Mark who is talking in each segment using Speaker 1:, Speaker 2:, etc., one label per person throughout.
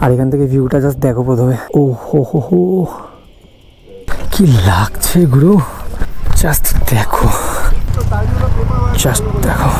Speaker 1: আর এখান থেকে ভিউটা জাস্ট দেখো প্রথমে। ও হো হো হো, কি লাগছে গুরু, জাস্ট দেখো, জাস্ট দেখো।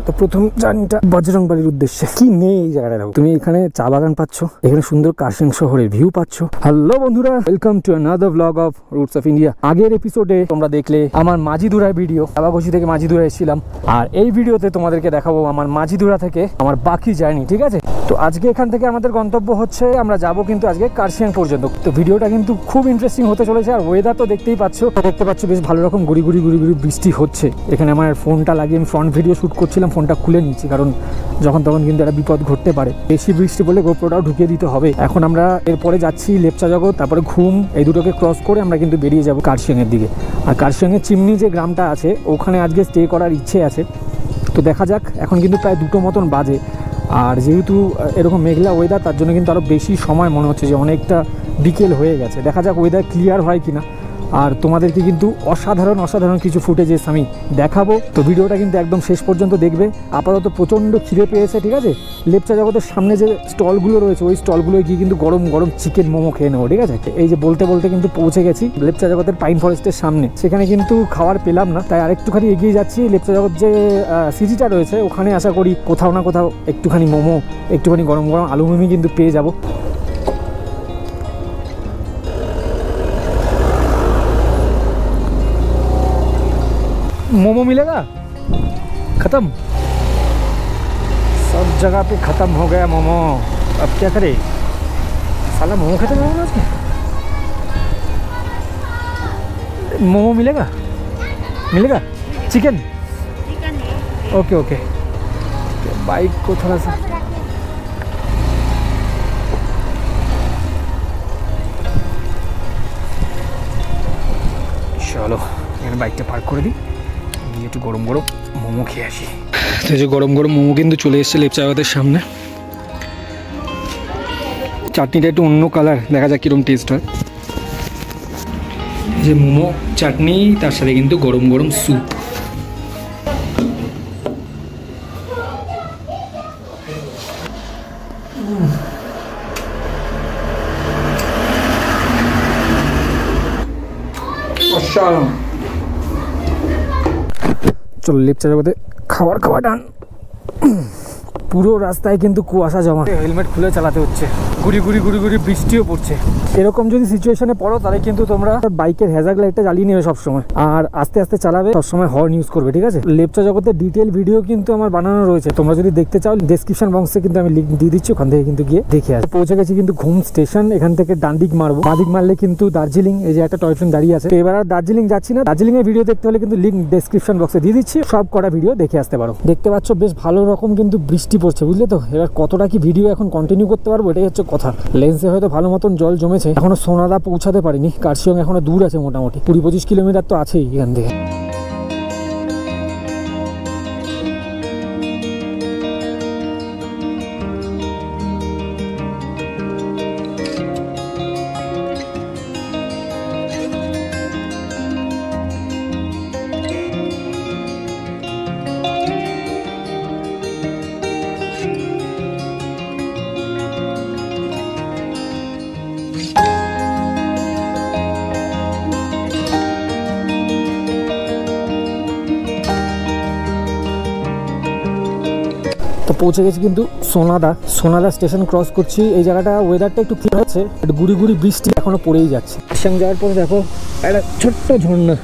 Speaker 1: তো প্রথম জার্নিটা বজরংবাড়ির উদ্দেশ্যে। কি নেই এই জায়গাটা, তুমি এখানে চা বাগান পাচ্ছ, এখানে সুন্দর কার্শিয়াং শহরের ভিউ পাচ্ছ। হ্যালো বন্ধুরা, welcome to another blog of roots of India. আগের এপিসোডে তোমরা দেখলে আমার মাঝিধুরার ভিডিও, আবাগোচি থেকে মাঝিধুরা এসেছিলাম, আর এই ভিডিওতে তোমাদেরকে দেখাবো আমার মাঝিধুরা থেকে আমার বাকি জার্নি। ঠিক আছে, তো আজকে এখান থেকে আমাদের গন্তব্য হচ্ছে, আমরা যাব কিন্তু আজকে কার্শিয়াং পর্যন্ত। তো ভিডিওটা কিন্তু খুব ইন্টারেস্টিং হতে চলেছে। আর ওয়েদার তো দেখতে পাচ্ছ বেশ ভালো রকম গুড়ি গুড়ি বৃষ্টি হচ্ছে। এখানে আমার ফোনটা লাগিয়ে আমি ফ্রন্ট ভিডিও শ্যুট করছিলাম, ফোনটা খুলে নিচ্ছি, কারণ যখন তখন কিন্তু একটা বিপদ ঘটতে পারে। বেশি বৃষ্টি পড়লে গোপ্রোটাও ঢুকিয়ে দিতে হবে। এখন আমরা এরপরে যাচ্ছি লেপচা জগৎ, তারপরে ঘুম, এই দুটোকে ক্রস করে আমরা কিন্তু বেরিয়ে যাব কার্শিয়াংয়ের দিকে। আর কার্শিয়াংয়ের চিমনি যে গ্রামটা আছে, ওখানে আজকে স্টে করার ইচ্ছে আছে। তো দেখা যাক, এখন কিন্তু প্রায় 2টো মতন বাজে। আর যেহেতু এরকম মেঘলা ওয়েদার, তার জন্য কিন্তু আরও বেশি সময় মনে হচ্ছে যে অনেকটা বিকেল হয়ে গেছে। দেখা যাক ওয়েদার ক্লিয়ার হয় কিনা। আর তোমাদেরকে কিন্তু অসাধারণ কিছু ফুটেজেস আমি দেখাবো। তো ভিডিওটা কিন্তু একদম শেষ পর্যন্ত দেখবে। আপাতত প্রচণ্ড খিদে পেয়েছে, ঠিক আছে। লেপচা জগতের সামনে যে স্টলগুলো রয়েছে, ওই স্টলগুলোয় গিয়ে কিন্তু গরম চিকেন মোমো খেয়ে নেবো, ঠিক আছে। এই যে বলতে কিন্তু পৌঁছে গেছি লেপচা জগতের পাইন ফরেস্টের সামনে। সেখানে কিন্তু খাবার পেলাম না, তাই আরেকটুখানি এগিয়ে যাচ্ছি। লেপচা জগৎ যে সিটিটা রয়েছে, ওখানে আশা করি কোথাও না কোথাও একটুখানি মোমো, একটুখানি গরম আলু মিমি কিন্তু পেয়ে যাবো। मोमो मिलेगा? ख़त्म, सब जगह पे ख़त्म हो गया मोमो। अब क्या करे, साला मोमो ख़त्म हो गया। मोमो मिलेगा चिकन? ओके ओके, तो बाइक को थोड़ा सा चलो बाइकটা পার্ক করে দিই, গিয়ে একটু গরম মোমো খেয়ে আসি। তো যে গরম মোমো কিন্তু চলে এসেছে লেপচা জগতের সামনে। চাটনিটা একটু অন্য কালার, দেখা যাক কিরকম টেস্ট হয়। এই যে মোমো, চাটনি, তার সাথে কিন্তু গরম স্যুপ। চলো লেপচা জগতে খাওয়া ডান। পুরো রাস্তায় কিন্তু কুয়াশা জমা, হেলমেট খুলে চালাতে হচ্ছে, গুড়ি বৃষ্টিও পড়ছে। এরকম যদি সিচুয়েশনে পড়ো, তাহলে কিন্তু তোমরা বাইকের হ্যাজার্ড লাইটটা জ্বালিয়ে নেবে সবসময়, আর আস্তে আস্তে চালাবে, সবসময় হর্ন ইউজ করবে, ঠিক আছে। লেপচা জগতের ডিটেল ভিডিও কিন্তু আমার বানানো রয়েছে, তোমরা যদি দেখতে চাও ডেসক্রিপশন বক্সে কিন্তু আমি লিঙ্ক দিয়ে দিচ্ছি, ওখান থেকে কিন্তু গিয়ে দেখে আসবে। পৌঁছে গেছি কিন্তু ঘুম স্টেশন। এখান থেকে ডান দিক মারবো, বাদিক মারলে কিন্তু দার্জিলিং। এই যে একটা টয় ট্রেন দাঁড়িয়ে আছে। এবার আর দার্জিলিং যাচ্ছি না, দার্জিলিং এর ভিডিও দেখতে হলে কিন্তু লিঙ্ক ডেসক্রিপশন বক্সে দিয়ে দিচ্ছি, সব কটা ভিডিও দেখে আসতে পারো। দেখতে পাচ্ছ বেশ ভালো রকম কিন্তু বৃষ্টি পড়ছে, বুঝলে তো। এবার কতটা কি ভিডিও এখন কন্টিনিউ করতে পারবো, এটাই হচ্ছে কথা। লেন্সে হয়তো ভালো মতন জল জমেছে, এখনো সোনাদা পৌঁছাতে পারিনি। কার্শিয়াং এখনো দূর আছে, মোটামুটি 20-25 কিলোমিটার তো আছেই এখান থেকে। তো পৌঁছে গেছি কিন্তু সোনাদা স্টেশন ক্রস করছি। এই জায়গাটা ওয়েদারটা একটু ক্লিয়ার হচ্ছে, গুড়ি বৃষ্টি এখনো পড়েই যাচ্ছে। কার্শিয়াং যাওয়ার পরে দেখো একটা ছোট্ট ঝর্ণা,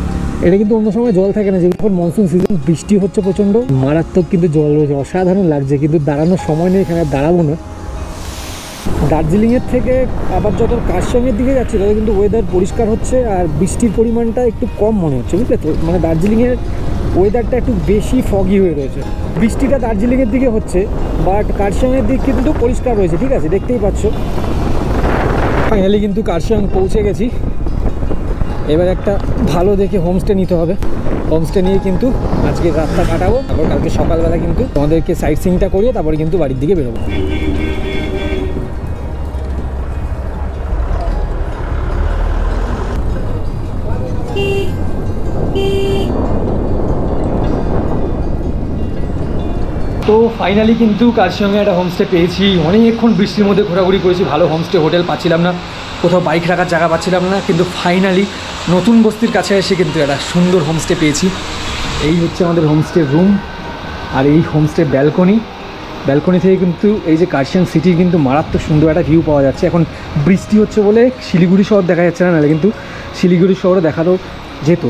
Speaker 1: এটা কিন্তু অন্য সময় জল থাকে না, যখন মনসুন সিজন বৃষ্টি হচ্ছে প্রচণ্ড মারাত্মক কিন্তু জল রয়েছে, অসাধারণ লাগছে। কিন্তু দাঁড়ানোর সময় নেই, এখানে দাঁড়াবো না। দার্জিলিংয়ের থেকে আবার যত কার্শিয়াংয়ের দিকে যাচ্ছে, তত কিন্তু ওয়েদার পরিষ্কার হচ্ছে আর বৃষ্টির পরিমাণটা একটু কম মনে হচ্ছে, বুঝলে তো। মানে দার্জিলিংয়ের ওয়েদারটা একটু বেশি ফগি হয়ে রয়েছে। বৃষ্টিটা দার্জিলিংয়ের দিকে হচ্ছে, বাট কার্শিয়াংয়ের দিক কিন্তু পরিষ্কার রয়েছে, ঠিক আছে, দেখতেই পাচ্ছ। ফাইনালি কিন্তু কার্শিয়াং পৌঁছে গেছি। এবার একটা ভালো দেখে হোমস্টে নিতে হবে, হোমস্টে নিয়ে কিন্তু আজকে রাতটা কাটাবো। তারপর কালকে সকালবেলা কিন্তু তোমাদেরকে সাইট সিইংটা করিয়ে তারপরে কিন্তু বাড়ির দিকে বেরোবো। তো তো ফাইনালি কিন্তু কার্শিয়ংয়ে একটা হোমস্টে পেয়েছি। অনেকক্ষণ বৃষ্টির মধ্যে ঘোরাঘুরি করেছি, ভালো হোমস্টে হোটেল পাচ্ছিলাম না, কোথাও বাইক রাখার জায়গা পাচ্ছিলাম না, কিন্তু ফাইনালি নতুন বস্তির কাছে এসে কিন্তু একটা সুন্দর হোমস্টে পেয়েছি। এই হচ্ছে আমাদের হোমস্টের রুম, আর এই হোমস্টের ব্যালকনি থেকে কিন্তু এই যে কার্শিয়ং সিটির কিন্তু মারাত্মক সুন্দর একটা ভিউ পাওয়া যাচ্ছে। এখন বৃষ্টি হচ্ছে বলে শিলিগুড়ি শহর দেখা যাচ্ছে না, নাহলে কিন্তু শিলিগুড়ি শহরে দেখাতেও যেত।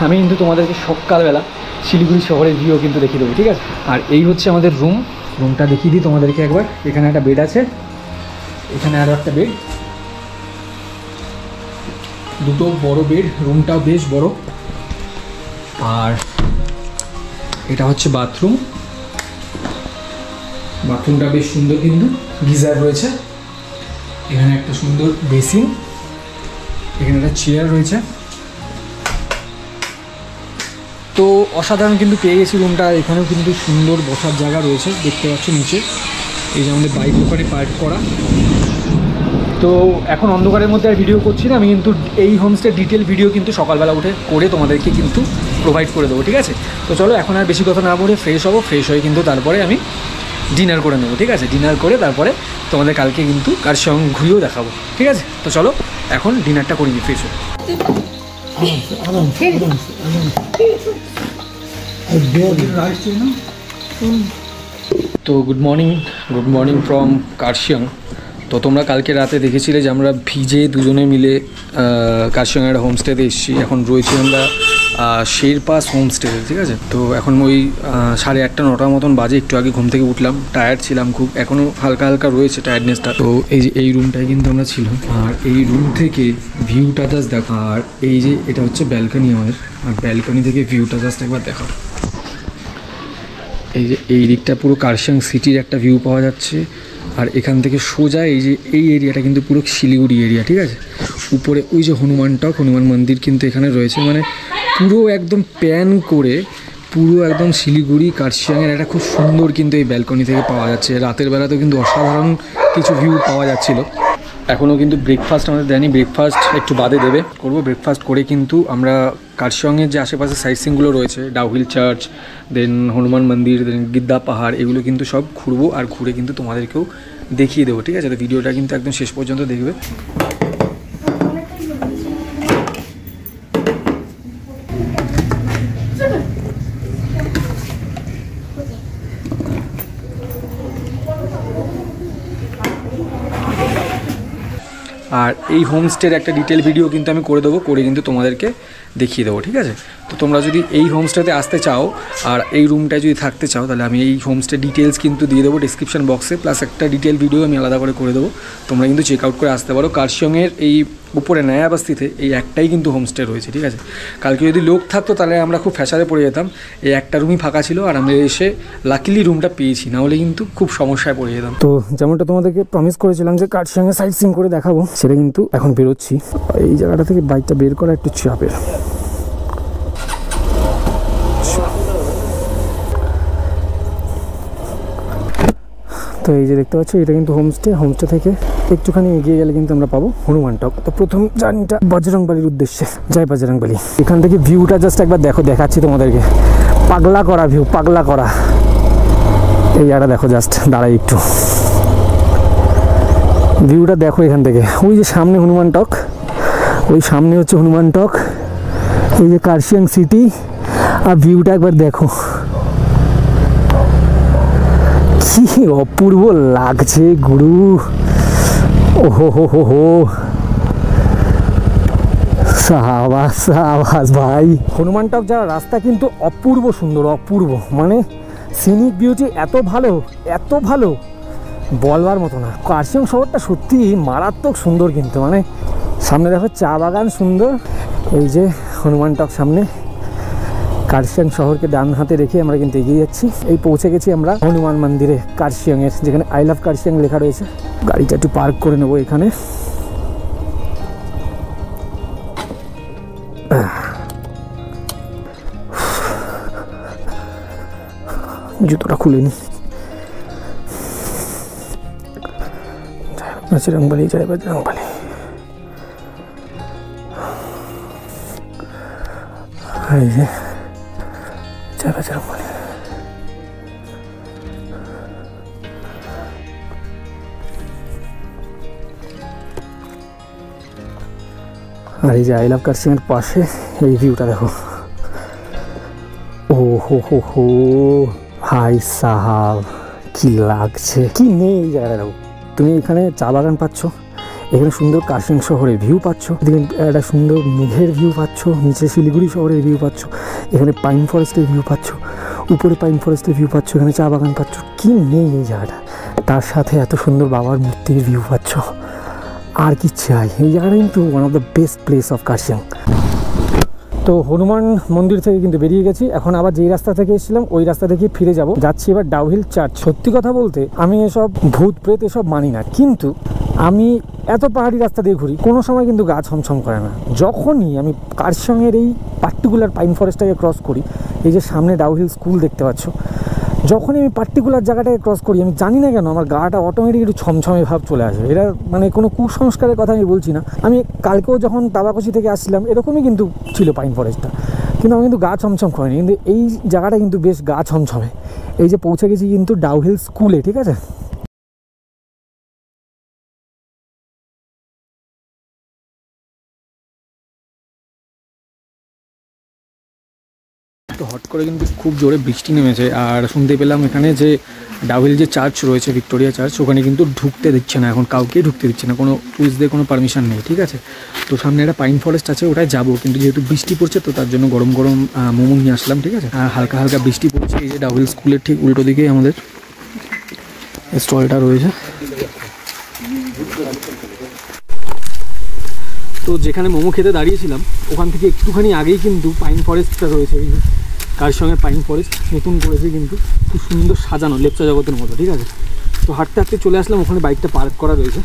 Speaker 1: আমি কিন্তু তোমাদেরকে সকালবেলা শিলিগুড়ি শহরের ভিউ কিন্তু দেখিয়ে দেবো, ঠিক আছে। আর এই হচ্ছে আমাদের রুমটা দেখিয়ে দিই তোমাদেরকে একবার। এখানে একটা বেড আছে, এখানে আরও একটা বেড, দুটো বড় বেড, রুমটাও বেশ বড়। আর এটা হচ্ছে বাথরুমটা বেশ সুন্দর, কিন্তু গিজার রয়েছে, এখানে একটা সুন্দর বেসিন, এখানে একটা চেয়ার রয়েছে। তো অসাধারণ কিন্তু পেয়ে গেছি রুমটা। এখানেও কিন্তু সুন্দর বসার জায়গা রয়েছে, দেখতে পাচ্ছ নিচে এই যে আমাদের বাইক ওখানে পার্ক করা। তো এখন অন্ধকারের মধ্যে আর ভিডিও করছি না, আমি কিন্তু এই হোমস্টে ডিটেল ভিডিও কিন্তু সকালবেলা উঠে করে তোমাদেরকে কিন্তু প্রোভাইড করে দেবো, ঠিক আছে। তো চলো এখন আর বেশি কথা না বলে ফ্রেশ হবো, ফ্রেশ হয়ে কিন্তু তারপরে আমি ডিনার করে নেবো, ঠিক আছে। ডিনার করে তারপরে তোমাদের কালকে কিন্তু কার্শিয়ং ঘুরিয়েও দেখাবো, ঠিক আছে। তো চলো এখন ডিনারটা করি, ফ্রেশ হয়ে। তো গুড মর্নিং ফ্রম কার্শিয়ং। তো তোমরা কালকে রাতে দেখেছিলে যে আমরা ভিজে দুজনে মিলে কার্শিয়ং একটা হোমস্টেতে এসেছি। এখন রয়েছি আমরা শেরপাস হোমস্টেতে, ঠিক আছে। তো এখন ওই 8:30 9টার মতন বাজে, একটু আগে ঘুম থেকে উঠলাম, টায়ার্ড ছিলাম খুব, এখনও হালকা হালকা রয়েছে টায়ার্ডনেসটা। তো এই যে এই রুমটায় কিন্তু আমরা ছিলাম, আর এই রুম থেকে ভিউটা জাস্ট দেখো। আর এই যে এটা হচ্ছে ব্যালকনি আমাদের, আর ব্যালকনি থেকে ভিউটা জাস্ট একবার দেখো। এই যে এই দিকটা পুরো কার্শিয়ং সিটির একটা ভিউ পাওয়া যাচ্ছে, আর এখান থেকে সোজা এই যে এই এরিয়াটা কিন্তু পুরো শিলিগুড়ি এরিয়া, ঠিক আছে। উপরে ওই যে হনুমান মন্দির কিন্তু এখানে রয়েছে, মানে পুরো একদম প্যান করে পুরো একদম শিলিগুড়ি কার্শিয়ংয়ের একটা খুব সুন্দর কিন্তু এই ব্যালকনি থেকে পাওয়া যাচ্ছে। রাতের বেলাতেও কিন্তু অসাধারণ কিছু ভিউ পাওয়া যাচ্ছিল। এখনও কিন্তু ব্রেকফাস্ট আমাদের দেয়নি, ব্রেকফাস্ট একটু বাদে দেবে, করবো। ব্রেকফাস্ট করে কিন্তু আমরা কার্শিয়ংয়ের যে আশেপাশে সাইট সিনগুলো রয়েছে, ডাউহিল চার্চ, দেন হনুমান মন্দির, দেন গিদ্দা পাহাড়, এগুলো কিন্তু সব ঘুরবো, আর ঘুরে কিন্তু তোমাদেরকেও দেখিয়ে দেবো, ঠিক আছে। তো ভিডিওটা কিন্তু একদম শেষ পর্যন্ত দেখবে। আর এই হোমস্টের একটা ডিটেল ভিডিও কিন্তু আমি করে দেবো, করে কিন্তু তোমাদেরকে দেখিয়ে দেবো, ঠিক আছে। তো তোমরা যদি এই হোমস্টেতে আসতে চাও আর এই রুমটায় যদি থাকতে চাও, তাহলে আমি এই হোমস্টে ডিটেলস কিন্তু দিয়ে দেবো ডিসক্রিপশন বক্সে, প্লাস একটা ডিটেল ভিডিও আমি আলাদা করে দেবো। তোমরা কিন্তু চেক আউট করে আসতে পারো। কার্শিয়ংয়ের এই উপরে নয়াবাস্তিতে এই একটাই কিন্তু হোমস্টে রয়েছে, ঠিক আছে। কালকে যদি লোক থাকতো তাহলে আমরা খুব ফ্যাসারে পড়ে যেতাম। এই একটা রুমই ফাঁকা ছিল, আর আমরা এসে লাকিলি রুমটা পেয়েছি, না হলে কিন্তু খুব সমস্যায় পড়ে যেতাম। তো যেমনটা তোমাদেরকে প্রমিস করেছিলাম যে কার্শিয়ংয়ে সাইট সিন করে দেখাবো, সেটা কিন্তু এখন বেরোচ্ছি। এই জায়গাটা থেকে বাইকটা বের করা একটু চাপের। তো এই যে দেখতে পাচ্ছ, এটা কিন্তু হোমস্টে থেকে একটুখানি এগিয়ে গেলে কিন্তু আমরা পাবো হনুমান টক। তো প্রথম জার্নিটা বজরংবালির উদ্দেশ্যে, জয় বজরংবালি। এখান থেকে ভিউটা জাস্ট একবার দেখাচ্ছি তোমাদেরকে, পাগলা করা এই জায়গাটা দেখো, জাস্ট দাঁড়াই একটু, ভিউটা দেখো এখান থেকে। ওই যে সামনে হনুমান টক, ওই সামনে হচ্ছে হনুমান টক, এই যে কার্শিয়ং সিটি, আর ভিউটা একবার দেখো, কি অপূর্ব লাগছে গুরু। ওহো হো হো হো, সাবাস ভাই। হনুমান টক যাওয়ার রাস্তা কিন্তু অপূর্ব সুন্দর, মানে সিনিক বিউটি এত ভালো বলবার মতো না। কার্শিয়ং শহরটা সত্যি মারাত্মক সুন্দর, কিন্তু মানে সামনে দেখো চা বাগান সুন্দর। এই যে হনুমান টক সামনে, কার্শিয়ং শহরকে ডান হাতে রেখে আমরা কিন্তু এগিয়ে যাচ্ছি। এই পৌঁছে গেছি আমরা হনুমান মন্দিরে কার্শিয়ংয়ের, যেখানে আই লাভ কার্শিয়ং লেখা রয়েছে। গাড়িটা একটু পার্ক করে নেবো এখানে। জুতোটা খুলে নি। বজরংবলী, জয় বজরংবলী। এই যে জয় বজরংবলী। আর এই যে আই লাভ কার্শিয়াংয়ের পাশে এই ভিউটা দেখো। ও হো হো হো ভাই সাহাব, কি লাগছে, কি নেই এই জায়গাটা দেখো। তুমি এখানে চা বাগান পাচ্ছ, এখানে সুন্দর কার্শিয়াং শহরের ভিউ পাচ্ছ, একটা সুন্দর মেঘের ভিউ পাচ্ছ, নিচে শিলিগুড়ি শহরের ভিউ পাচ্ছ, এখানে পাইন ফরেস্টের ভিউ পাচ্ছ, উপরে পাইন ফরেস্টের ভিউ পাচ্ছ, এখানে চা বাগান পাচ্ছ। কি নেই এই জায়গাটা? তার সাথে এত সুন্দর বাবার মূর্তির ভিউ পাচ্ছ। আর কি চাই? এই জায়গাটা কিন্তু one of the best place of Kurseong. তো হনুমান মন্দির থেকে কিন্তু বেরিয়ে গেছি, এখন আবার যেই রাস্তা থেকে এসেছিলাম ওই রাস্তা থেকে ফিরে যাব। যাচ্ছি এবার ডাউহিল চার্চ। সত্যি কথা বলতে আমি এসব ভূত প্রেত এসব মানি না, কিন্তু আমি এত পাহাড়ি রাস্তা দিয়ে ঘুরি, কোনো সময় কিন্তু গা ছমছম করে না। যখনই আমি কার্শিয়াংয়ের এই পার্টিকুলার পাইন ফরেস্টটাকে ক্রস করি, এই যে সামনে ডাউহিল স্কুল দেখতে পাচ্ছ, যখনই আমি পার্টিকুলার জায়গাটাকে ক্রস করি, আমি জানি না কেন আমার গাটা অটোমেটিক একটু ছমছমে ভাব চলে আসে। এটা মানে কোনো কুসংস্কারের কথা আমি বলছি না। আমি কালকেও যখন তাবাকুচি থেকে আসছিলাম এরকমই কিন্তু ছিল পাইন ফরেস্টটা, কিন্তু আমি কিন্তু গা ছমছম করিনি। কিন্তু এই জায়গাটা কিন্তু বেশ গা ছমছমে। এই যে পৌঁছে গেছি কিন্তু ডাউহিল স্কুলে, ঠিক আছে। তো হট করে কিন্তু খুব জোরে বৃষ্টি নেমেছে, আর শুনতে পেলাম এখানে যে ডাউহিল যে চার্চ রয়েছে, ভিক্টোরিয়া চার্চ, ওখানে কিন্তু ঢুকতে দিচ্ছে না, এখন কাউকেই ঢুকতে দিচ্ছে না, কোনো টুরিস্টদের কোনো পারমিশন নেই, ঠিক আছে। তো সামনে একটা পাইন ফরেস্ট আছে, ওটাই যাবো, কিন্তু যেহেতু বৃষ্টি পড়ছে তো তার জন্য গরম গরম মোমো নিয়ে আসলাম, ঠিক আছে। আর হালকা হালকা বৃষ্টি পড়ছে। এই যে ডাউহিল স্কুলের ঠিক উল্টো দিকেই আমাদের স্টলটা রয়েছে। তো যেখানে মোমো খেতে দাঁড়িয়েছিলাম ওখান থেকে একটুখানি আগেই কিন্তু পাইন ফরেস্টটা রয়েছে। এই যে কার্শিয়াংয়ের পাইন ফরেস্ট নতুন করেছে, কিন্তু খুব সুন্দর সাজানো, লেপচা জগতের মতো, ঠিক আছে। তো হাঁটতে হাঁটতে চলে আসলাম, ওখানে বাইকটা পার্ক করা রয়েছে।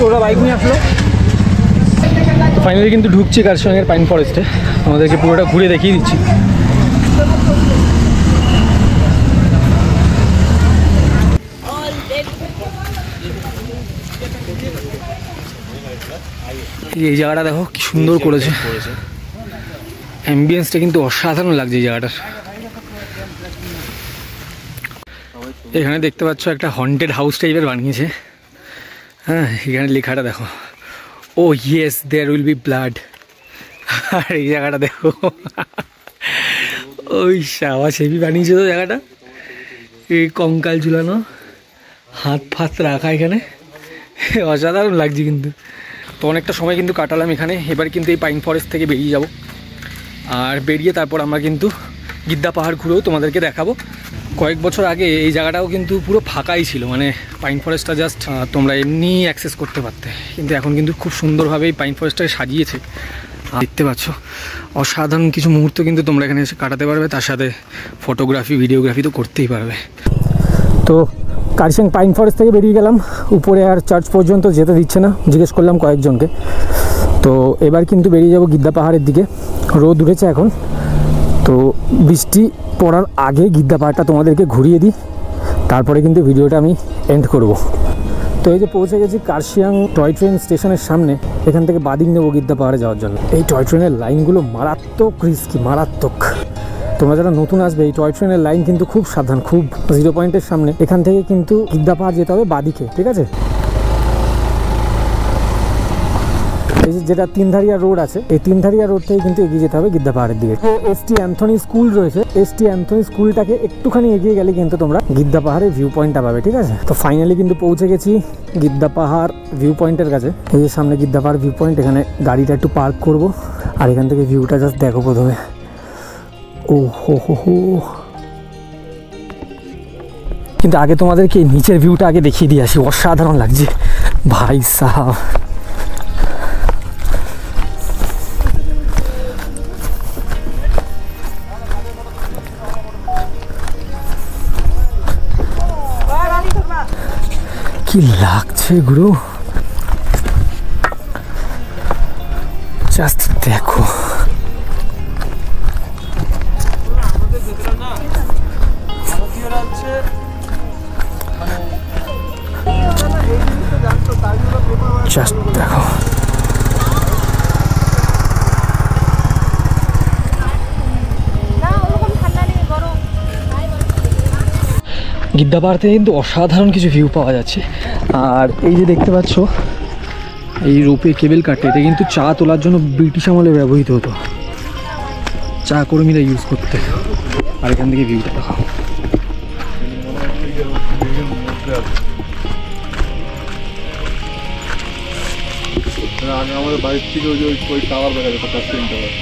Speaker 1: তোরা বাইক নিয়ে আসলো। ফাইনালি কিন্তু ঢুকছি কার্শিয়াংয়ের পাইন ফরেস্টে, আমাদেরকে পুরোটা ঘুরে দেখিয়ে দিচ্ছি। এই জায়গাটা দেখো কি সুন্দর করেছে, অ্যাম্বিয়েন্সটা কিন্তু অসাধারণ লাগছে এই জায়গাটার। এখানে দেখতে পাচ্ছ একটা হন্টেড হাউস টাইপের বানিয়েছে। হ্যাঁ, এখানে লেখাটা দেখো, oh yes there will be blood. আর এই জায়গাটা দেখো, ওই সাবা সেবি বানিয়েছে তো জায়গাটা, এই কঙ্কাল ঝুলানো, হাত ফাত রাখা, এখানে অসাধারণ লাগছে কিন্তু। তো অনেকটা সময় কিন্তু কাটালাম এখানে। এবার কিন্তু এই পাইন ফরেস্ট থেকে বেরিয়ে যাব, আর বেরিয়ে তারপর আমরা কিন্তু গিদ্দা পাহাড় ঘুরেও তোমাদেরকে দেখাবো। কয়েক বছর আগে এই জায়গাটাও কিন্তু পুরো ফাঁকাই ছিল, মানে পাইন ফরেস্টটা জাস্ট তোমরা এমনি অ্যাক্সেস করতে পারতে, কিন্তু এখন কিন্তু খুব সুন্দরভাবে এই পাইন ফরেস্টটাকে সাজিয়েছে। দেখতে পাচ্ছ অসাধারণ কিছু মুহূর্ত কিন্তু তোমরা এখানে এসে কাটাতে পারবে, তার সাথে ফটোগ্রাফি ভিডিওগ্রাফি তো করতেই পারবে। তো কার্শিয়াং পাইন ফরেস্ট থেকে বেরিয়ে গেলাম, উপরে আর চার্চ পর্যন্ত যেতে দিচ্ছে না, জিজ্ঞেস করলাম কয়েকজনকে। তো এবার কিন্তু বেরিয়ে যাব গিদ্দা পাহাড়ের দিকে। রোদ উঠেছে এখন, তো বৃষ্টি পড়ার আগে গিদ্দা পাহাড়টা তোমাদেরকে ঘুরিয়ে দিই, তারপরে কিন্তু ভিডিওটা আমি এন্ড করব। তো এই যে পৌঁছে গেছি কার্শিয়াং টয় ট্রেন স্টেশনের সামনে, এখান থেকে বাদিক নেবো গিদ্দা পাহাড়ে যাওয়ার জন্য। এই টয় ট্রেনের লাইনগুলো মারাত্মক রিস্কি, মারাত্মক। তোমরা যারা নতুন আসবে, এই টয় ট্রেনের লাইন কিন্তু খুব সাবধান, খুব। 0 পয়েন্টের সামনে এখান থেকে কিন্তু গিদ্দা পাহাড় যেতে হবে বাদিকে, ঠিক আছে। এই যেটা তিনধারিয়া রোড আছে, এই তিনধারিয়া রোড থেকে কিন্তু এগিয়ে যেতে হবে গিদ্দা পাহাড়ের দিকে। এসটি অ্যান্থনি স্কুল রয়েছে, এসটি অ্যান্থনি স্কুলটাকে একটুখানি এগিয়ে গেলে কিন্তু তোমরা গিদ্দা পাহাড়ের ভিউ পয়েন্টটা পাবে, ঠিক আছে। তো ফাইনালি কিন্তু পৌঁছে গেছি গিদ্দা পাহাড় ভিউ পয়েন্টের কাছে। এই যে সামনে গিদ্দা পাহাড় ভিউ পয়েন্ট, এখানে গাড়িটা একটু পার্ক করব, আর এখান থেকে ভিউটা জাস্ট দেখো প্রথমে। ও হো হো হো, কিন্তু আগে তোমাদেরকে নিচের ভিউটা আগে দেখিয়ে দিয়ে আসি, অসাধারণ লাগছে ভাই সাহাব। কি লাগছে গুরু, জাস্ট দেখো। জাস্ট দেখো, গিদ্দা পাহাড় থেকে কিন্তু অসাধারণ কিছু ভিউ পাওয়া যাচ্ছে। আর এই যে দেখতে পাচ্ছ এই রোপে কেবল কাটে, এটা কিন্তু চা তোলার জন্য ব্রিটিশ আমলে ব্যবহৃত হতো, চা কর্মীরা ইউজ করতে। আর এখান থেকে ভিউটা দেখো।
Speaker 2: আমাদের বাড়ির থেকে ওই টাওয়ার দেখা যেত, কাস্টিং টাওয়ার।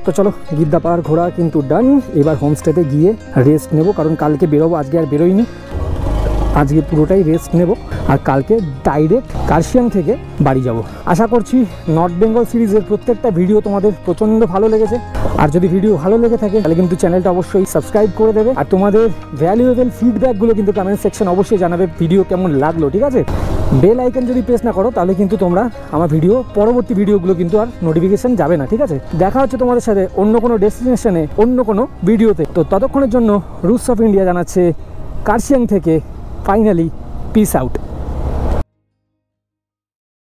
Speaker 1: তো চলো, গিদ্দা পাহাড় ঘোরা কিন্তু ডান। এবার হোমস্টেতে গিয়ে রেস্ট নেব, কারণ কালকে বেরোবো, আজকে আর বেরোইনি। আজকে পুরোটাই রেস্ট নেব, আর কালকে ডাইরেক্ট কার্শিয়াং থেকে বাড়ি যাব। আশা করছি নর্থ বেঙ্গল সিরিজের প্রত্যেকটা ভিডিও তোমাদের প্রচণ্ড ভালো লেগেছে। আর যদি ভিডিও ভালো লেগে থাকে তাহলে কিন্তু চ্যানেলটা অবশ্যই সাবস্ক্রাইব করে দেবে। আর তোমাদের ভ্যালুয়েবল ফিডব্যাকগুলো কিন্তু কমেন্ট সেকশন অবশ্যই জানাবে, ভিডিও কেমন লাগলো, ঠিক আছে? বেল আইকন যদি প্রেস না করো তাহলে কিন্তু তোমরা আমার পরবর্তী ভিডিওগুলো কিন্তু আর নোটিফিকেশন যাবে না, ঠিক আছে? দেখা হচ্ছে তোমাদের সাথে অন্য কোনো ডেস্টিনেশনে, অন্য কোনো ভিডিওতে। তো ততক্ষণের জন্য রুটস অফ ইন্ডিয়া জানাচ্ছে কার্শিয়াং থেকে ফাইনালি পিস আউট।